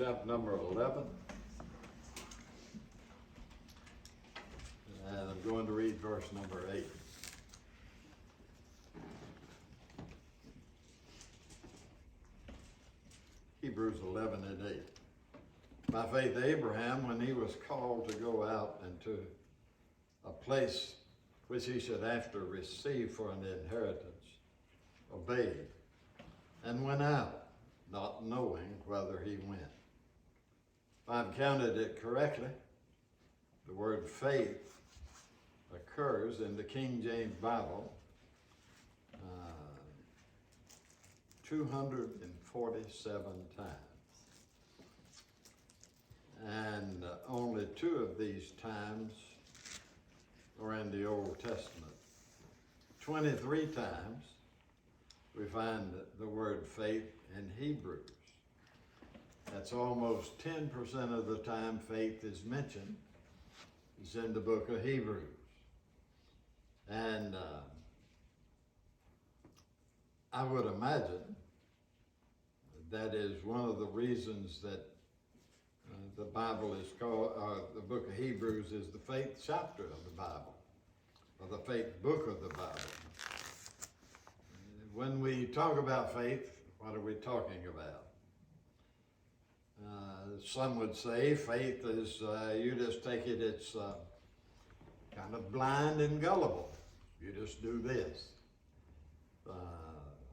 chapter number 11. And I'm going to read verse number 8. Hebrews 11 and 8. By faith, Abraham, when he was called to go out into a place which he should after receive for an inheritance, obeyed, and went out, not knowing whither he went. If I've counted it correctly, the word faith occurs in the King James Bible 247 times. And only 2 of these times are in the Old Testament. 23 times we find the word faith in Hebrews. That's almost 10% of the time faith is mentioned. It's in the book of Hebrews. And I would imagine that is one of the reasons that the Bible is called, the book of Hebrews is the faith chapter of the Bible, or the faith book of the Bible. When we talk about faith, what are we talking about? Some would say faith is, you just take it, it's kind of blind and gullible. You just do this.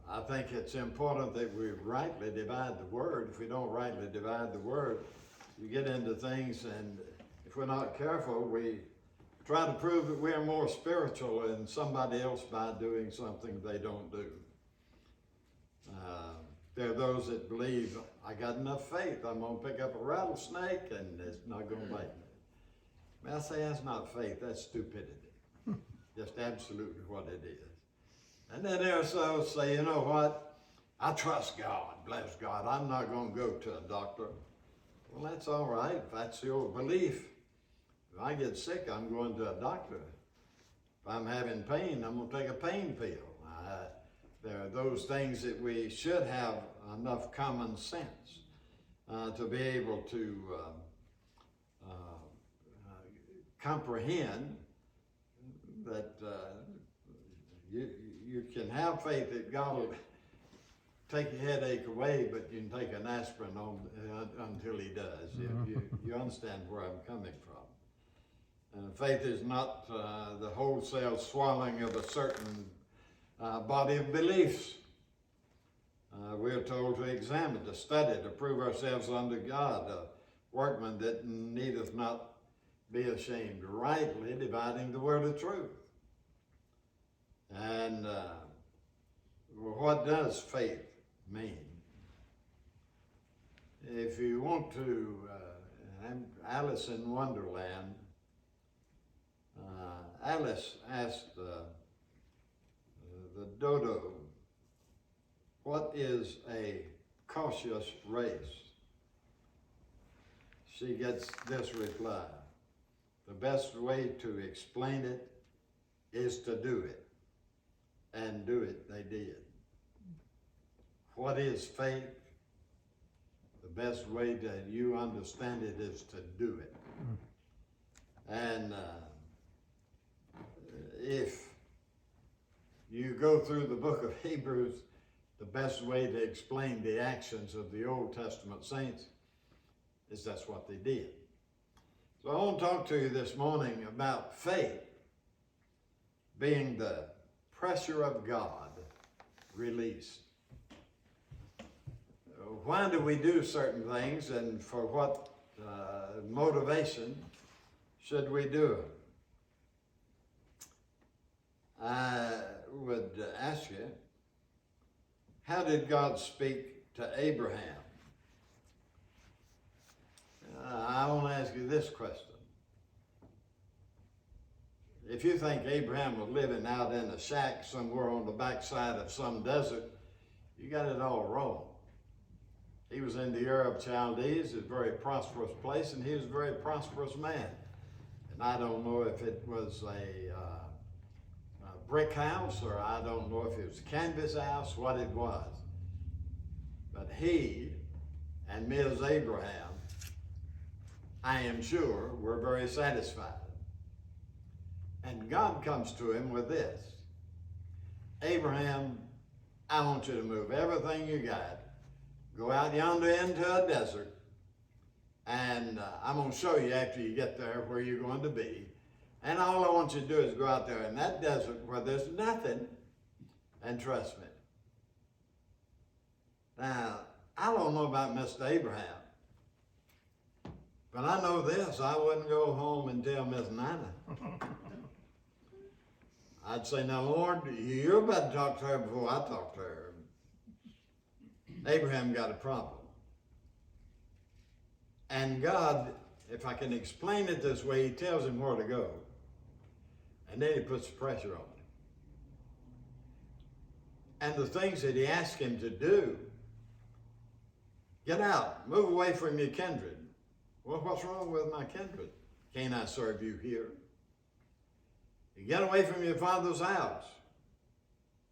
I think it's important that we rightly divide the word. If we don't rightly divide the word, you get into things, and if we're not careful, we try to prove that we're more spiritual than somebody else by doing something they don't do. There are those that believe, I got enough faith, I'm going to pick up a rattlesnake and it's not going to bite me. May I say that's not faith, that's stupidity. Just absolutely what it is. And then there are those say, you know what, I trust God, bless God, I'm not going to go to a doctor. Well, that's all right, if that's your belief. If I get sick, I'm going to a doctor. If I'm having pain, I'm going to take a pain pill. There are those things that we should have enough common sense to be able to comprehend that you can have faith that God will take your headache away, but you can take an aspirin until he does. You understand where I'm coming from. Faith is not the wholesale swallowing of a certain body of beliefs. We're told to examine, to study, to prove ourselves unto God, a workman that needeth not be ashamed, rightly dividing the word of truth. And what does faith mean? If you want to, Alice in Wonderland, Alice asked the dodo, what is a cautious race? She gets this reply, the best way to explain it is to do it. And do it they did. What is faith? The best way that you understand it is to do it. And if you go through the book of Hebrews, the best way to explain the actions of the Old Testament saints is that's what they did. So I want to talk to you this morning about faith being the pressure of God released. Why do we do certain things, and for what motivation should we do it? I would ask you, how did God speak to Abraham? I want to ask you this question. If you think Abraham was living out in a shack somewhere on the backside of some desert, you got it all wrong. He was in the Ur of Chaldees, a very prosperous place, and he was a very prosperous man. And I don't know if it was a brick house, or I don't know if it was a canvas house, what it was. But he and Ms. Abraham, I am sure, were very satisfied. And God comes to him with this: Abraham, I want you to move everything you got, go out yonder into a desert, and I'm going to show you after you get there where you're going to be. And all I want you to do is go out there in that desert where there's nothing and trust me. Now, I don't know about Mr. Abraham, but I know this: I wouldn't go home and tell Miss Nina. I'd say, now, Lord, you're about to talk to her before I talk to her. Abraham got a problem. And God, if I can explain it this way, he tells him where to go. And then he puts pressure on him. And the things that he asked him to do: get out, move away from your kindred. Well, what's wrong with my kindred? Can't I serve you here? You get away from your father's house.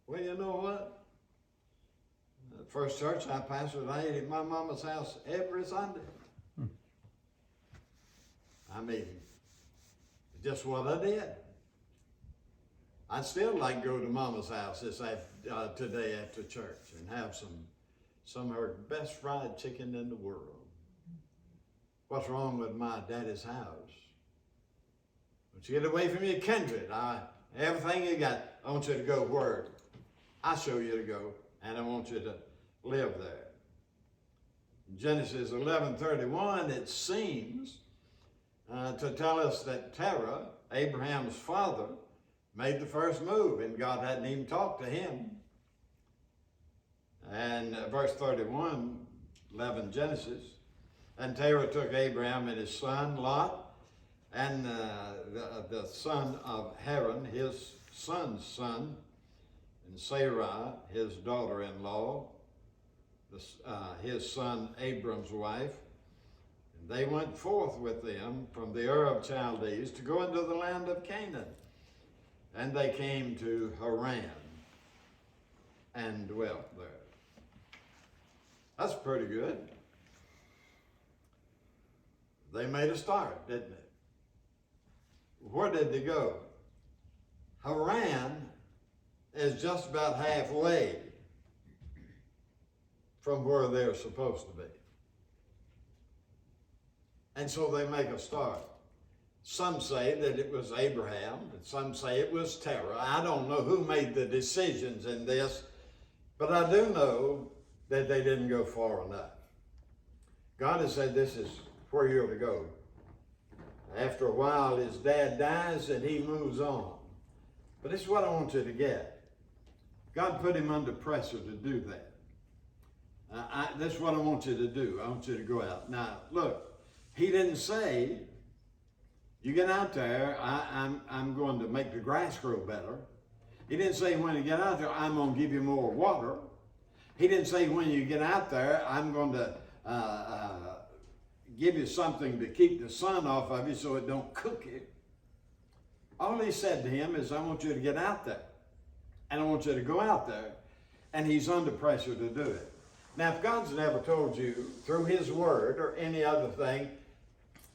Well, you know what? The first church I pastored, I ate at my mama's house every Sunday. I mean, just what I did. I'd still like to go to Mama's house today after church and have some of her best fried chicken in the world. What's wrong with my daddy's house? Once you get away from your kindred, everything you got, I want you to go where I show you to go, and I want you to live there. In Genesis 11:31, it seems to tell us that Terah, Abraham's father, made the first move, and God hadn't even talked to him. And verse 31, 11 Genesis, and Terah took Abraham and his son Lot, and the son of Haran, his son's son, and Sarai, his daughter-in-law, his son Abram's wife. And they went forth with them from the Ur of Chaldees to go into the land of Canaan. And they came to Haran and dwelt there. That's pretty good. They made a start, didn't they? Where did they go? Haran is just about halfway from where they're supposed to be. And so they make a start. Some say that it was Abraham, and some say it was Terah. I don't know who made the decisions in this, but I do know that they didn't go far enough. God has said this is where you're to go. After a while, his dad dies and he moves on. But this is what I want you to get. God put him under pressure to do that. This is what I want you to do. I want you to go out. Now, look, he didn't say, you get out there, I'm going to make the grass grow better. He didn't say, when you get out there, I'm going to give you more water. He didn't say, when you get out there, I'm going to give you something to keep the sun off of you so it don't cook you. All he said to him is, I want you to get out there. And I want you to go out there. And he's under pressure to do it. Now, if God's never told you through his word or any other thing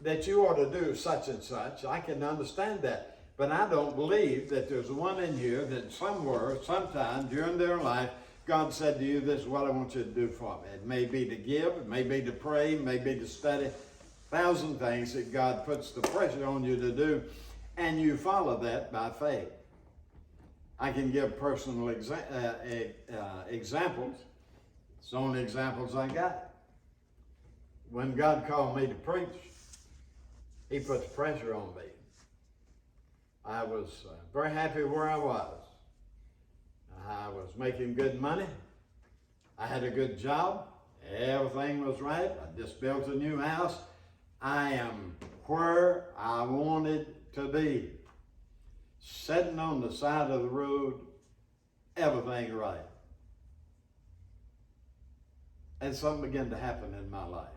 that you ought to do such and such, I can understand that. But I don't believe that there's one in here that somewhere, sometime during their life, God said to you, this is what I want you to do for me. It may be to give, it may be to pray, it may be to study. 1,000 things that God puts the pressure on you to do, and you follow that by faith. I can give personal examples. It's the only examples I got. When God called me to preach, he put the pressure on me. I was very happy where I was. I was making good money. I had a good job. Everything was right. I just built a new house. I am where I wanted to be. Sitting on the side of the road, everything right. And something began to happen in my life.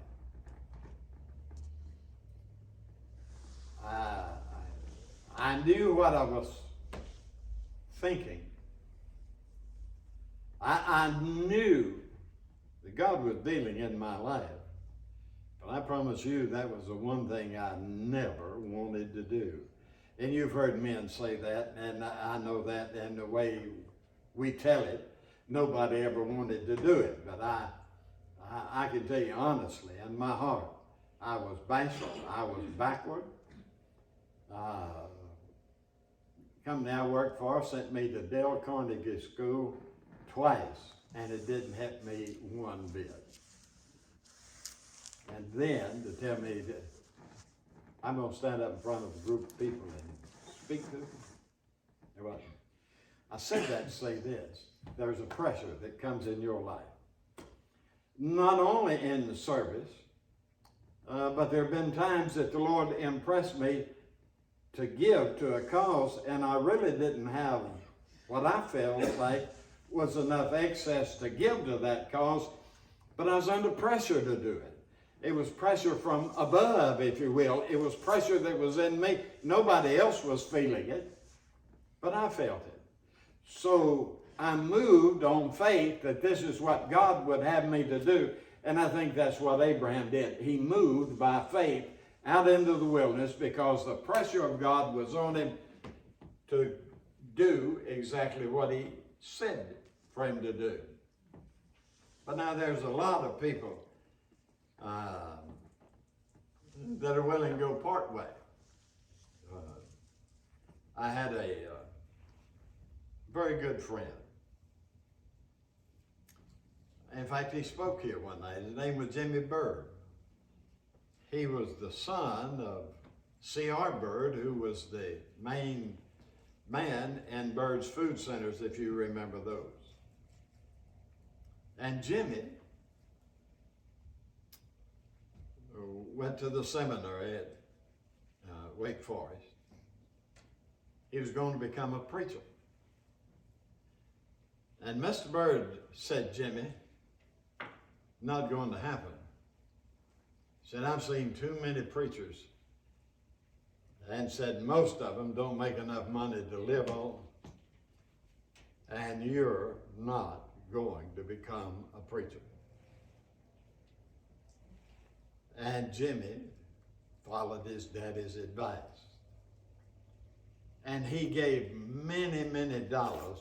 I knew what I was thinking. I knew that God was dealing in my life. promise you that was the one thing I never wanted to do. And you've heard men say that, and I know that, and the way we tell it, nobody ever wanted to do it. But I can tell you honestly, in my heart, I was bashful, I was backward. Company I worked for sent me to Dale Carnegie School twice, and it didn't help me one bit. And then to tell me that I'm going to stand up in front of a group of people and speak to them. It wasn't. I said that to say this. There's a pressure that comes in your life. Not only in the service, but there have been times that the Lord impressed me to give to a cause, and I really didn't have what I felt like was enough excess to give to that cause, but I was under pressure to do it. It was pressure from above, if you will. It was pressure that was in me. Nobody else was feeling it, but I felt it. So I moved on faith that this is what God would have me to do, and I think that's what Abraham did. He moved by faith out into the wilderness because the pressure of God was on him to do exactly what he said for him to do. But now there's a lot of people that are willing to go part way. I had a very good friend. In fact, he spoke here one night. His name was Jimmy Bird. He was the son of C.R. Bird, who was the main man in Bird's Food Centers, if you remember those. And Jimmy went to the seminary at Wake Forest. He was going to become a preacher. And Mr. Bird said, Jimmy, not going to happen. Said, I've seen too many preachers, and said most of them don't make enough money to live on, and you're not going to become a preacher. And Jimmy followed his daddy's advice. And he gave many, many dollars.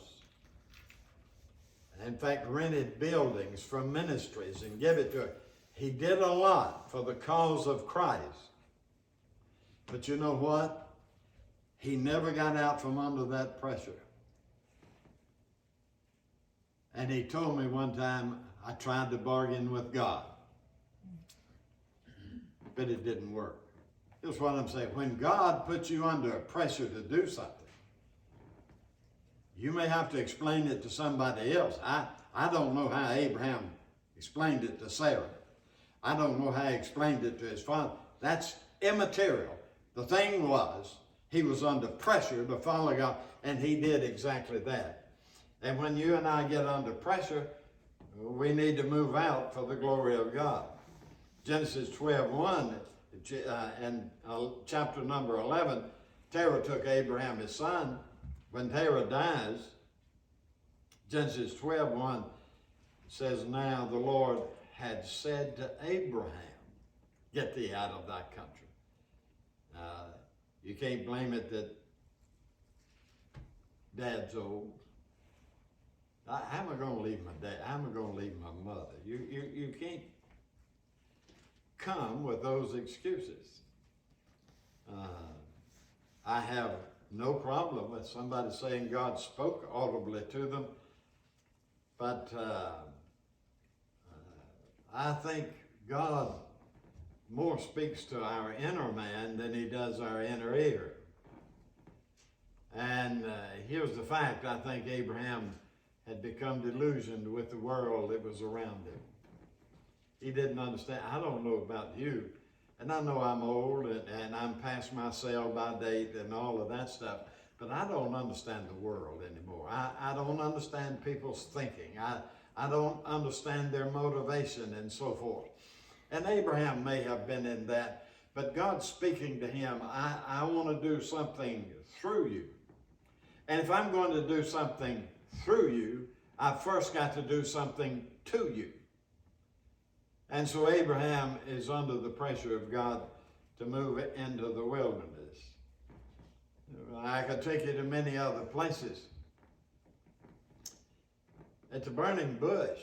In fact, rented buildings from ministries and gave it to her. He did a lot for the cause of Christ. But you know what? He never got out from under that pressure. And he told me one time, I tried to bargain with God. But it didn't work. Here's what I'm saying. When God puts you under pressure to do something, you may have to explain it to somebody else. I don't know how Abraham explained it to Sarah. I don't know how he explained it to his father. That's immaterial. The thing was, he was under pressure to follow God, and he did exactly that. And when you and I get under pressure, we need to move out for the glory of God. Genesis 12:1 and chapter number 11, Terah took Abraham his son. When Terah dies, Genesis 12:1 says, now the Lord had said to Abraham, get thee out of thy country. You can't blame it that dad's old. How am I going to leave my dad? How am I going to leave my mother? You can't come with those excuses. I have no problem with somebody saying God spoke audibly to them, but I think God more speaks to our inner man than he does our inner ear. And here's the fact. I think Abraham had become delusioned with the world that was around him. He didn't understand. I don't know about you, and I know I'm old and I'm past my sell-by date and all of that stuff, but I don't understand the world anymore. I don't understand people's thinking. I don't understand their motivation and so forth. And Abraham may have been in that, but God's speaking to him, I want to do something through you. And if I'm going to do something through you, I first got to do something to you. And so Abraham is under the pressure of God to move into the wilderness. I could take you to many other places. At the burning bush,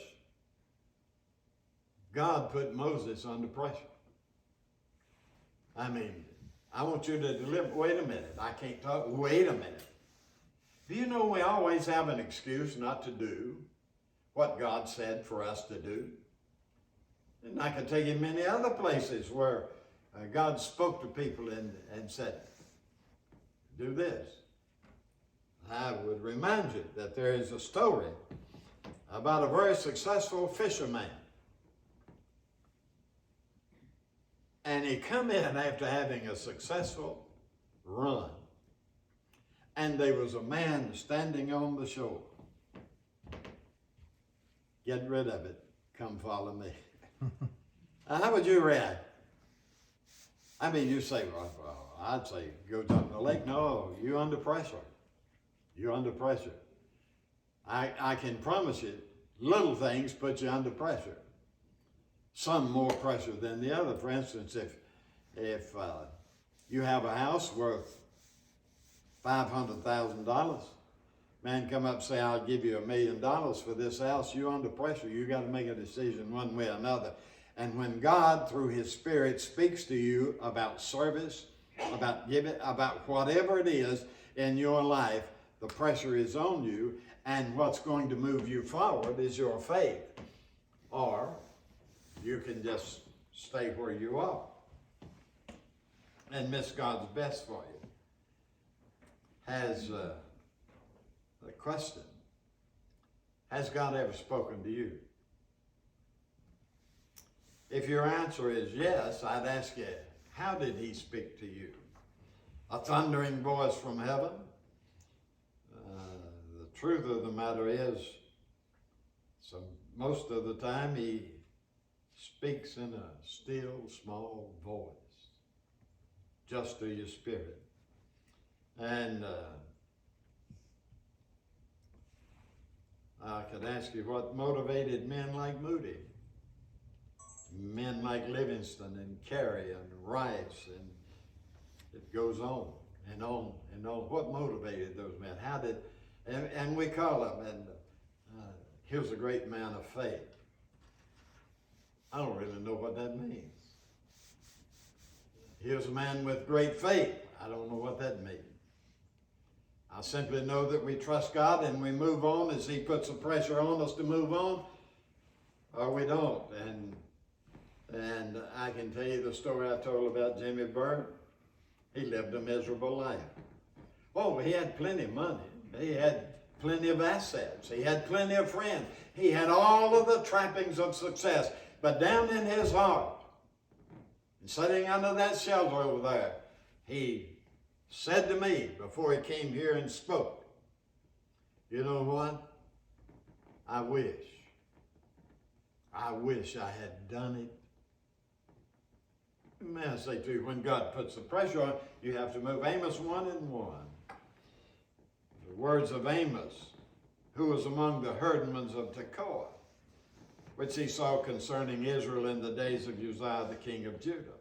God put Moses under pressure. I mean, I want you to deliver. Wait a minute. I can't talk. Wait a minute. Do you know we always have an excuse not to do what God said for us to do? And I could take you many other places where God spoke to people and said, do this. I would remind you that there is a story about a very successful fisherman. And he come in after having a successful run. And there was a man standing on the shore. Get rid of it. Come follow me. How would you react? I mean, you say, well, I'd say go jump in the lake. No, you're under pressure. You're under pressure. I can promise you, little things put you under pressure. Some more pressure than the other. For instance, if you have a house worth $500,000, man come up and say, I'll give you $1 million for this house, you're under pressure. You got to make a decision one way or another. And when God, through His Spirit, speaks to you about service, about giving, about whatever it is in your life, the pressure is on you, and what's going to move you forward is your faith. Or you can just stay where you are and miss God's best for you. The question, has God ever spoken to you? If your answer is yes, I'd ask you, how did He speak to you? A thundering voice from heaven? The truth of the matter is, most of the time He speaks in a still, small voice, just to your spirit. And I could ask you what motivated men like Moody, men like Livingston and Carey and Rice, and it goes on and on and on. What motivated those men? How did, and we call them, and here's a great man of faith. I don't really know what that means. Here's a man with great faith. I don't know what that means. I simply know that we trust God and we move on as He puts the pressure on us to move on, or we don't. And I can tell you the story I told about Jimmy Burr. He lived a miserable life. Oh, he had plenty of money. He had plenty of assets. He had plenty of friends. He had all of the trappings of success. But down in his heart, and sitting under that shelter over there, he said to me before he came here and spoke, you know what? I wish I had done it. May I say to you, when God puts the pressure on, you have to move. Amos 1:1. The words of Amos, who was among the herdmen of Tekoa, which he saw concerning Israel in the days of Uzziah the king of Judah,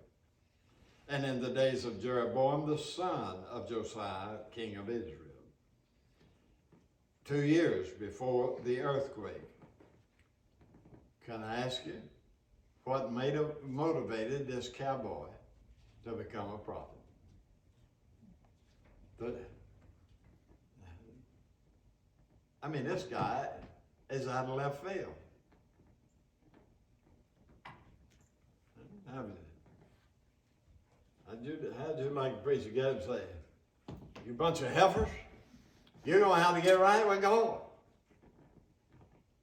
and in the days of Jeroboam the son of Josiah, king of Israel. 2 years before the earthquake. Can I ask you, what motivated this cowboy to become a prophet? I mean, this guy is out of left field. How'd you like to preach again and say, you bunch of heifers, you know how to get right, we're going.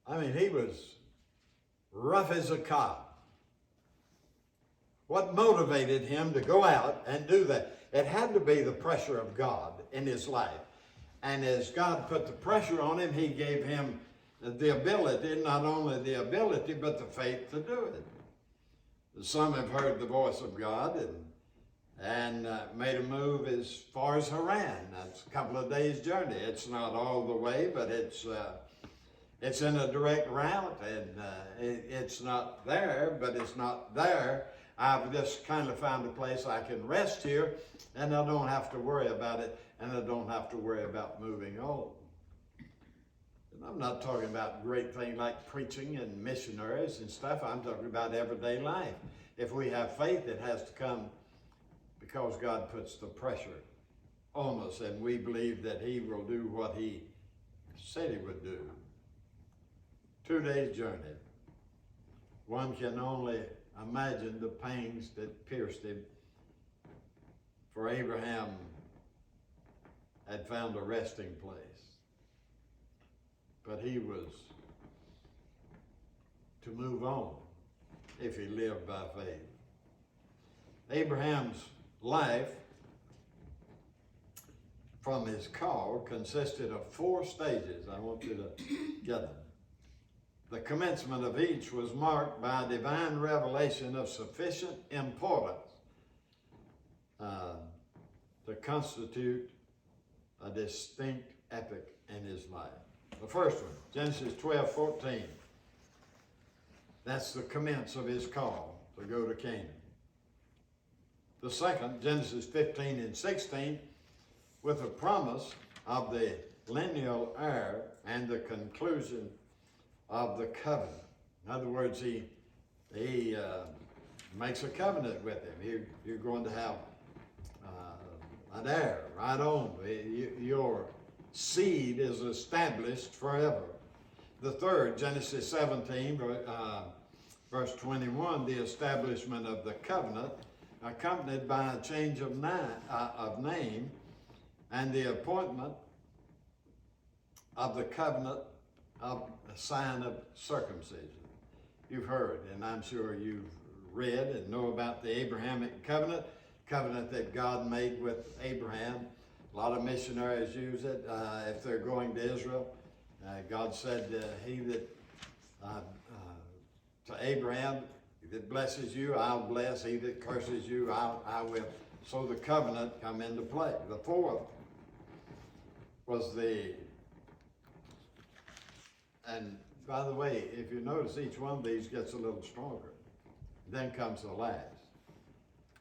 I mean, he was rough as a cop. What motivated him to go out and do that? It had to be the pressure of God in his life. And as God put the pressure on him, He gave him the ability, not only the ability, but the faith to do it. Some have heard the voice of God and made a move as far as Haran. That's a couple of days' journey. It's not all the way, but it's It's in a direct route, and it's not there, but it's not there. I've just kind of found a place I can rest here, and I don't have to worry about it, and I don't have to worry about moving on. And I'm not talking about great things like preaching and missionaries and stuff. I'm talking about everyday life. If we have faith, it has to come because God puts the pressure on us, and we believe that He will do what He said He would do. 2 days journey. One can only imagine the pangs that pierced him, for Abraham had found a resting place. But he was to move on if he lived by faith. Abraham's life from his call consisted of 4 stages. I want you to get them. The commencement of each was marked by a divine revelation of sufficient importance to constitute a distinct epic in his life. The first one, Genesis 12:14. That's the commence of his call to go to Canaan. The second, Genesis 15:16, with the promise of the lineal heir and the conclusion of the covenant. In other words, he makes a covenant with him. You're going to have an heir right on. Your seed is established forever. The third, Genesis 17, verse 21, the establishment of the covenant, accompanied by a change of name and the appointment of the covenant of a sign of circumcision. You've heard, and I'm sure you've read and know about the Abrahamic covenant that God made with Abraham. A lot of missionaries use it if they're going to Israel. God said, he that to Abraham, he that blesses you, I'll bless. He that curses you, I will. So the covenant come into play. The fourth was and by the way, if you notice, each one of these gets a little stronger. Then comes the last,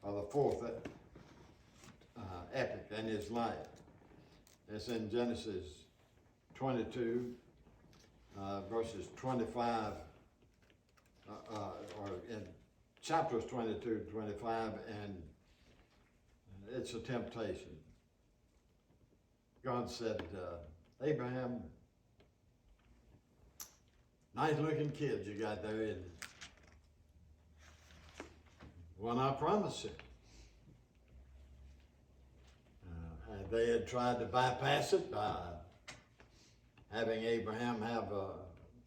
or the fourth epic in his life. It's in Genesis 22, verses 25, or in chapters 22 to 25, and it's a temptation. God said, Abraham, nice looking kids you got there, and one I promised you. They had tried to bypass it by having Abraham have a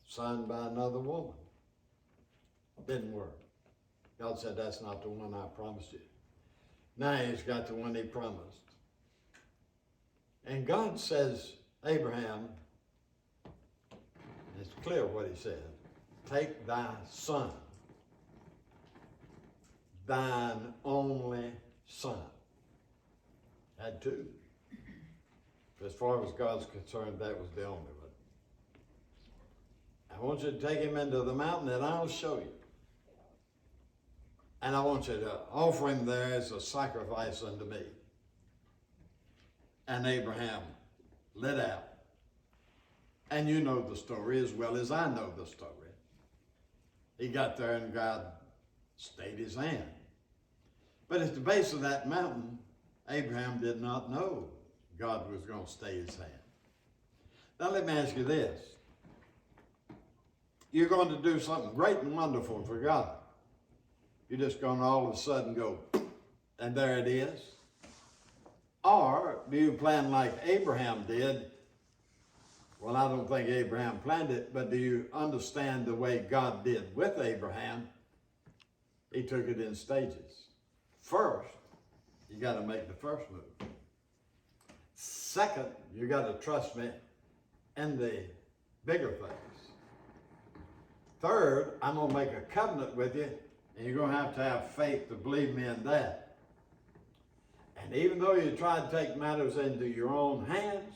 son by another woman. Didn't work. God said, that's not the one I promised you. Now he's got the one he promised. And God says, Abraham, it's clear what he said, take thy son, thine only son. Had 2. As far as God's concerned, that was the only one. I want you to take him into the mountain and I'll show you. And I want you to offer him there as a sacrifice unto me. And Abraham lit out. And you know the story as well as I know the story. He got there and God stayed his hand. But at the base of that mountain, Abraham did not know God was going to stay his hand. Now let me ask you this. You're going to do something great and wonderful for God. You're just going to all of a sudden go, and there it is. Or do you plan like Abraham did? Well, I don't think Abraham planned it, but do you understand the way God did with Abraham? He took it in stages. First, you got to make the first move. Second, you got to trust me in the bigger things. Third, I'm going to make a covenant with you, and you're going to have faith to believe me in that. And even though you try to take matters into your own hands,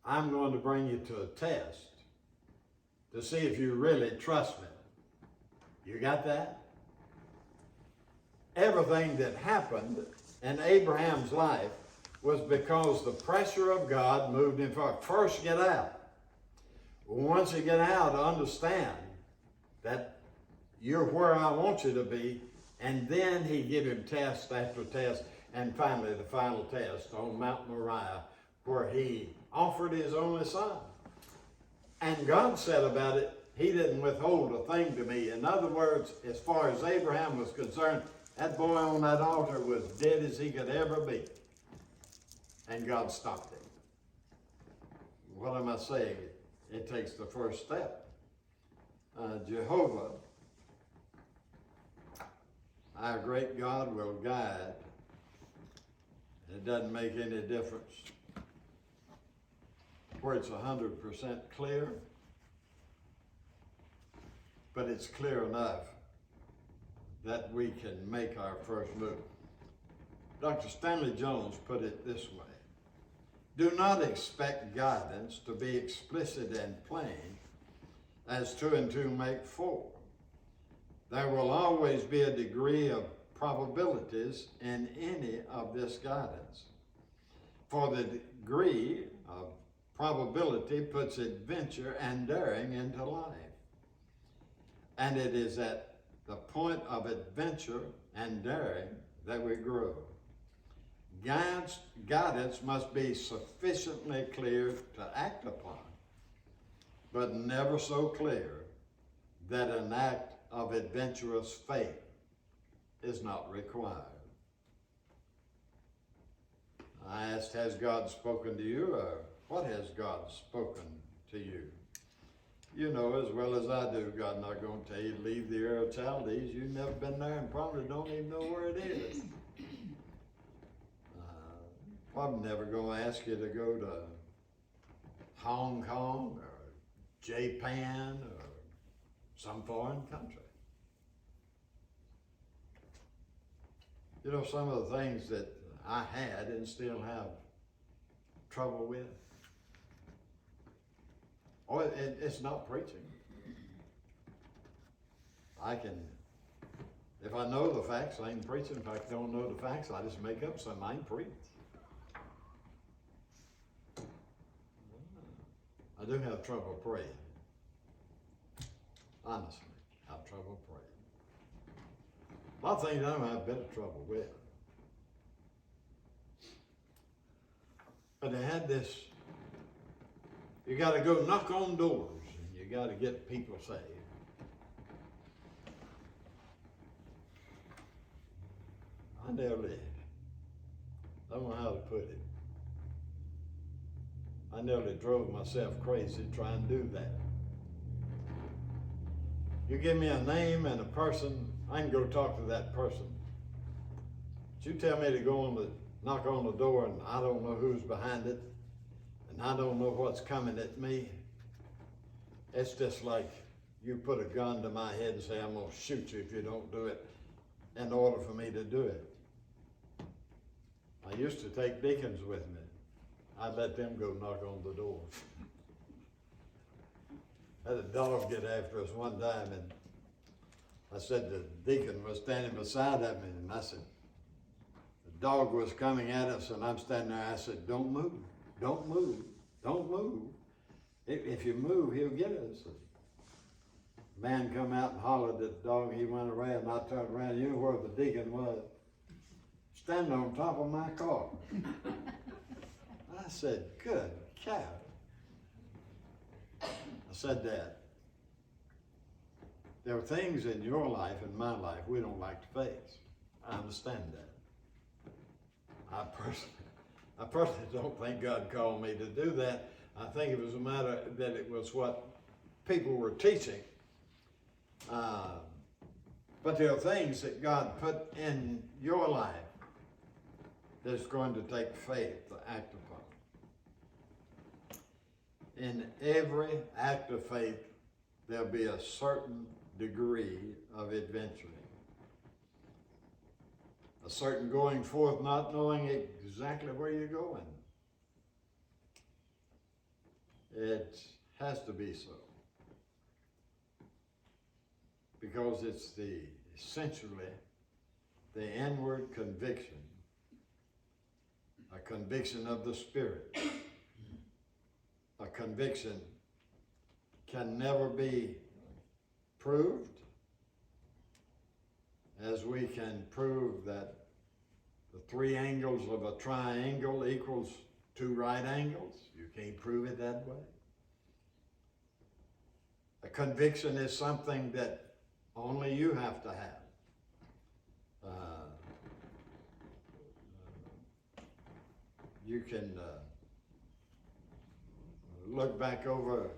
I'm going to bring you to a test to see if you really trust me. You got that? Everything that happened in Abraham's life was because the pressure of God moved him forward. First, get out. Once you get out, understand that you're where I want you to be. And then he gave him test after test. And finally, the final test on Mount Moriah, where he offered his only son. And God said about it, he didn't withhold a thing to me. In other words, as far as Abraham was concerned, that boy on that altar was dead as he could ever be. And God stopped him. What am I saying? It takes the first step. Jehovah, our great God, will guide. It doesn't make any difference where it's 100% clear, but it's clear enough that we can make our first move. Dr. Stanley Jones put it this way: do not expect guidance to be explicit and plain as 2 and 2 make 4. There will always be a degree of probabilities in any of this guidance. For the degree of probability puts adventure and daring into life. And it is at the point of adventure and daring that we grow. Guidance must be sufficiently clear to act upon, but never so clear that an act of adventurous faith is not required. I asked, has God spoken to you, or what has God spoken to you? You know as well as I do, God's not going to tell you to leave the Ur of Chaldees. You've never been there and probably don't even know where it is. Probably never going to ask you to go to Hong Kong or Japan or some foreign country. You know, some of the things that I had and still have trouble with. Oh, it's not preaching. If I know the facts, I ain't preaching. If I don't know the facts, I just make up something. I ain't preach. I do have trouble praying. Honestly, I have trouble praying. A lot of things I don't have a bit of trouble with. But they had this, you got to go knock on doors and you got to get people saved. I never did. I don't know how to put it. I nearly drove myself crazy trying to do that. You give me a name and a person, I can go talk to that person. But you tell me to go knock on the door and I don't know who's behind it and I don't know what's coming at me. It's just like you put a gun to my head and say, I'm going to shoot you if you don't do it in order for me to do it. I used to take deacons with me. I'd let them go knock on the door. I had a dog get after us one time, and I said the deacon was standing beside of me, and I said, the dog was coming at us, and I'm standing there. I said, don't move, don't move, don't move. If you move, he'll get us. The man come out and hollered at the dog. He went around, and I turned around. You know where the deacon was? Standing on top of my car. I said, good cow. I said that. There are things in your life and my life we don't like to face. I understand that. I personally don't think God called me to do that. I think it was a matter that it was what people were teaching. But there are things that God put in your life that's going to take faith to act upon. In every act of faith, there'll be a certain degree of adventuring. A certain going forth, not knowing exactly where you're going. It has to be so. Because it's essentially the inward conviction, a conviction of the Spirit. A conviction can never be proved, as we can prove that the 3 angles of a triangle equals 2 right angles. You can't prove it that way. A conviction is something that only you have to have. You can look back over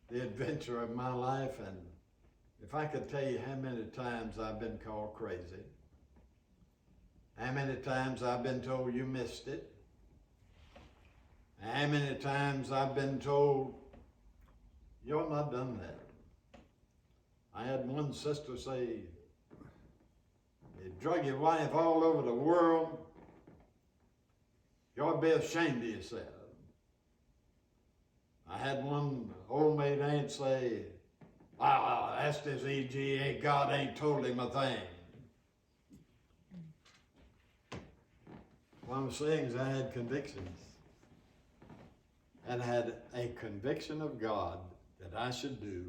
the adventure of my life, and if I could tell you how many times I've been called crazy, how many times I've been told you missed it, how many times I've been told you're not done that. I had one sister say, you drug your wife all over the world, you ought to be ashamed of yourself. I had one old maid aunt say, wow, that's this EGA, God ain't told him a thing. What I'm saying is I had convictions. And had a conviction of God that I should do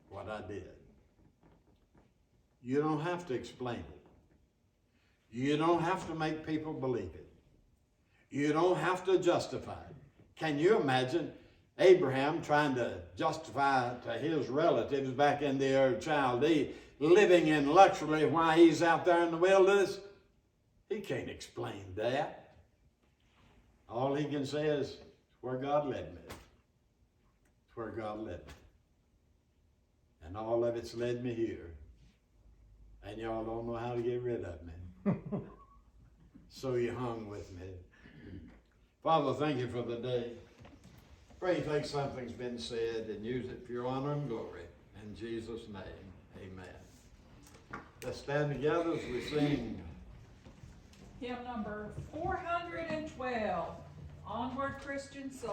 what I did. You don't have to explain it. You don't have to make people believe it. You don't have to justify it. Can you imagine Abraham trying to justify to his relatives back in the Ur of Chaldee, living in luxury while he's out there in the wilderness? He can't explain that. All he can say is, it's where God led me. It's where God led me. And all of it's led me here. And y'all don't know how to get rid of me. So you hung with me. Father, thank you for the day. Pray you take something's been said and use it for your honor and glory. In Jesus' name, amen. Let's stand together as we sing Hymn number 412, Onward Christian Soul.